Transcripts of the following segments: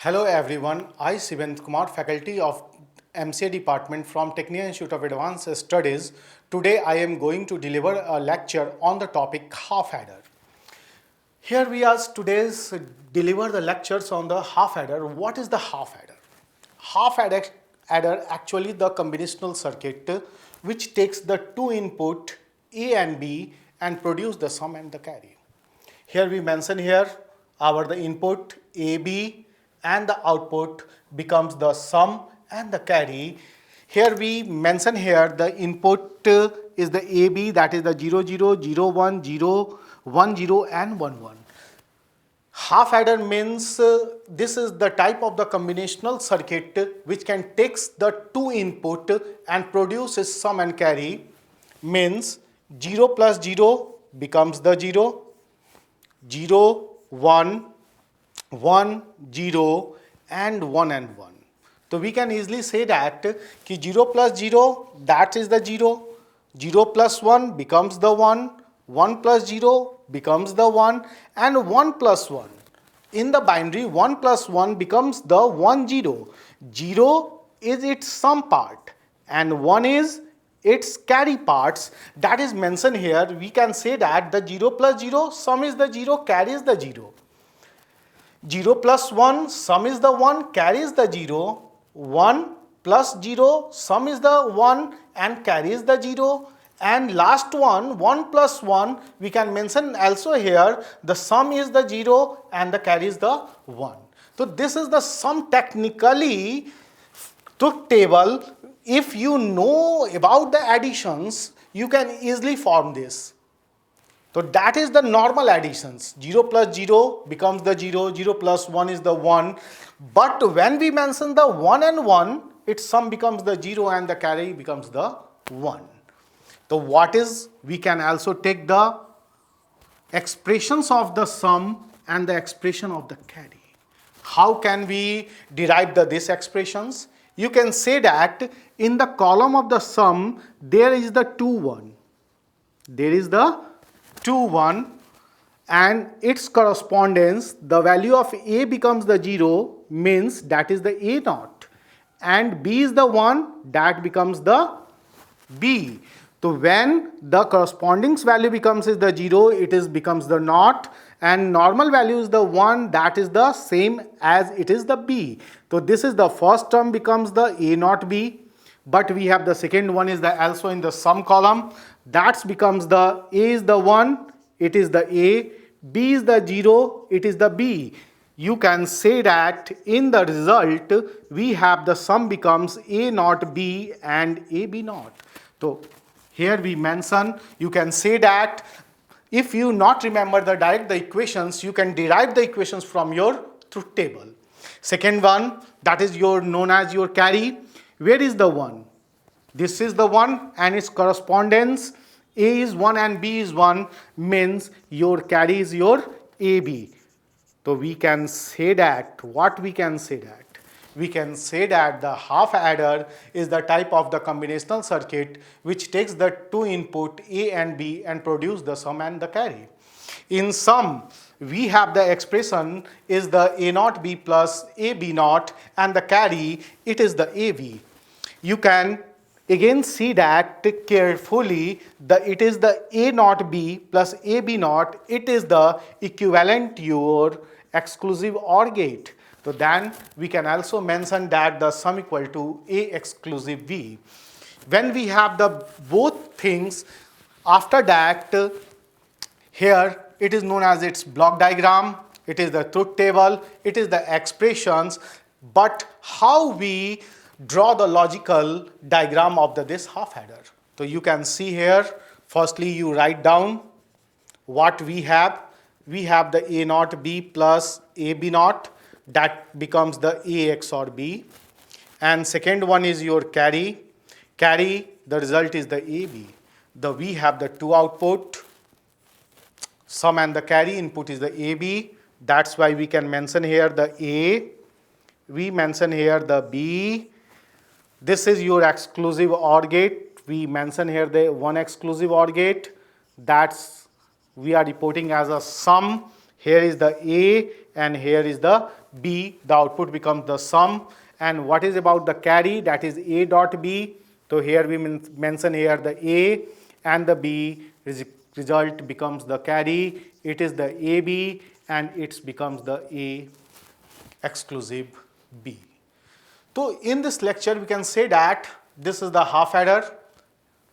Hello everyone, I Sivendra Kumar, faculty of MCA department from Technical Institute of Advanced Studies. Today I am going to deliver a lecture on the topic half adder. Here we are today's deliver the lectures on the half adder. What is the half adder? Half adder actually the combinational circuit which takes the two input A and B and produce the sum and the carry. Here we mention here our the input AB and the output becomes the sum and the carry. Here we mention here the input is the AB, that is the 0 0 0 1 0 1 0 and 1 1. Half adder means this is the type of the combinational circuit which can takes the two input and produces sum and carry. Means 0 plus 0 becomes the 0, 0 1 1 0 and 1. So we can easily say that ki 0 plus 0 that is the 0, 0 plus 1 becomes the 1, 1 plus 0 becomes the 1 and 1 plus 1. In the binary 1 plus 1 becomes the 1 0. 0 is its sum part and 1 is its carry parts. That is mentioned here. We can say that the 0 plus 0 sum is the 0, carry is the 0. 0 plus 1 sum is the 1, carry is the 0. 1 plus 0 sum is the 1 and carry is the 0. And last one, 1 plus 1, we can mention also here the sum is the 0 and the carry is the 1. So this is the sum technically truth table. If you know about the additions, you can easily form this. So that is the normal additions. 0 plus 0 becomes the 0, 0 plus 1 is the 1. But when we mention the 1 and 1, its sum becomes the 0 and the carry becomes the 1. So what is, we can also take the expressions of the sum and the expression of the carry. How can we derive these expressions? You can say that in the column of the sum, there is the 2 1. There is the 2 1 and its correspondence, the value of A becomes the 0, means that is the A naught, and B is the 1, that becomes the B. So when the corresponding value becomes is the 0, it becomes the naught, and normal value is the 1, that is the same as it is the B. So this is the first term becomes the A naught B, but we have the second one is the also in the sum column, that becomes the A is the 1, it is the A, B is the 0, it is the B. You can say that in the result we have the sum becomes A naught B and AB naught. So here we mention, you can say that if you not remember the equations, you can derive the equations from your truth table. Second one, that is your known as your carry. Where is the 1? This is the 1 and its correspondence A is 1 and B is 1, means your carry is your AB. So we can say that, what we can say that? We can say that the half adder is the type of the combinational circuit which takes the two input A and B and produce the sum and the carry. In sum, we have the expression is the A naught B plus AB naught and the carry, it is the AB. You can again see that carefully, it is the A naught B plus AB naught, it is the equivalent to your exclusive OR gate. So then we can also mention that the sum equal to A exclusive B. When we have the both things, after that here it is known as its block diagram, it is the truth table, it is the expressions, but how we draw the logical diagram of this half adder. So you can see here, firstly you write down what we have. We have the A naught B plus AB naught, that becomes the A XOR B, and second one is your carry. Carry, the result is the AB. We have the two output, sum and the carry, input is the AB. That's why we can mention here the A, we mention here the B. This is your exclusive OR gate. We mention here the one exclusive OR gate. That's we are reporting as a sum. Here is the A and here is the B. The output becomes the sum. And what is about the carry? That is A dot B. So here we mention here the A and the B. Result becomes the carry. It is the AB and it becomes the A exclusive B. So in this lecture we can say that this is the half adder,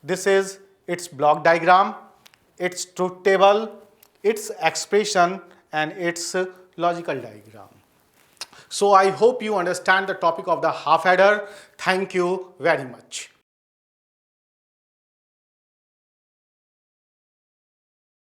this is its block diagram, its truth table, its expression and its logical diagram. So I hope you understand the topic of the half adder. Thank you very much.